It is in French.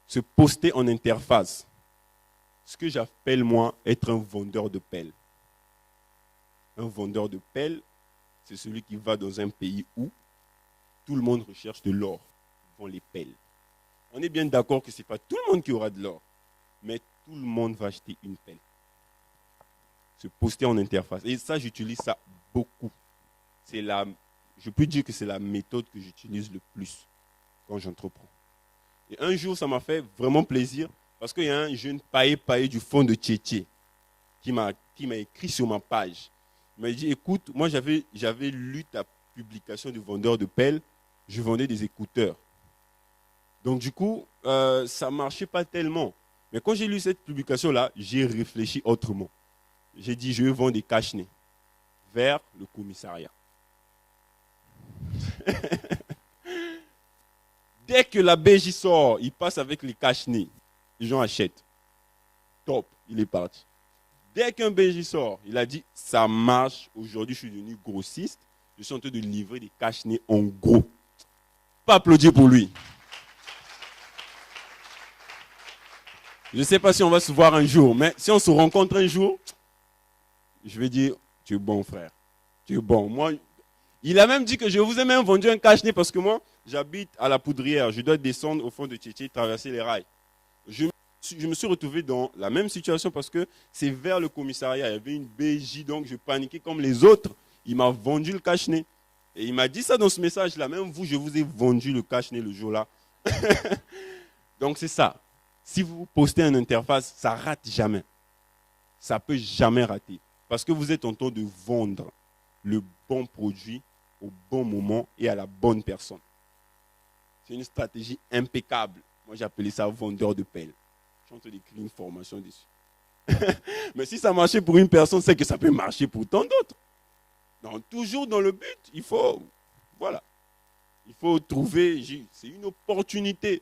se poster en interface. Ce que j'appelle, moi, être un vendeur de pelles. Un vendeur de pelles, c'est celui qui va dans un pays où tout le monde recherche de l'or. Ils vont les pelles. On est bien d'accord que ce n'est pas tout le monde qui aura de l'or, mais tout le monde va acheter une pelle. Se poster en interface. Et ça, j'utilise ça beaucoup. Je peux dire que c'est la méthode que j'utilise le plus quand j'entreprends. Et un jour, ça m'a fait vraiment plaisir parce qu'il y a un jeune paillé du fond de Tchétché qui m'a écrit sur ma page. Il m'a dit, écoute, moi j'avais lu ta publication de vendeur de pelles, je vendais des écouteurs. Donc du coup, ça ne marchait pas tellement. Mais quand j'ai lu cette publication-là, j'ai réfléchi autrement. J'ai dit, je vais vendre des cache-nez vers le commissariat. Dès que la BJ sort, il passe avec les cache-nez. Les gens achètent. Top, il est parti. Dès qu'un BJ sort, il a dit, ça marche. Aujourd'hui, je suis devenu grossiste. Je suis en train de livrer des cache-nez en gros. Pas applaudir pour lui. Je ne sais pas si on va se voir un jour, mais si on se rencontre un jour, je vais dire, tu es bon frère. Tu es bon. Moi, il a même dit que je vous ai même vendu un cache-nez parce que moi, j'habite à la Poudrière. Je dois descendre au fond de Tchétché, traverser les rails. Je me suis retrouvé dans la même situation parce que c'est vers le commissariat. Il y avait une BJ, donc je paniquais comme les autres. Il m'a vendu le cache-nez. Et il m'a dit ça dans ce message-là. Même vous, je vous ai vendu le cache-nez le jour-là. Donc c'est ça. Si vous postez une interface, ça ne rate jamais. Ça ne peut jamais rater. Parce que vous êtes en train de vendre le bon produit au bon moment et à la bonne personne. C'est une stratégie impeccable. Moi, j'appelais ça vendeur de pelles. Je suis en train d'écrire une formation dessus. Mais si ça marchait pour une personne, c'est que ça peut marcher pour tant d'autres. Donc, toujours dans le but, il faut trouver, c'est une opportunité.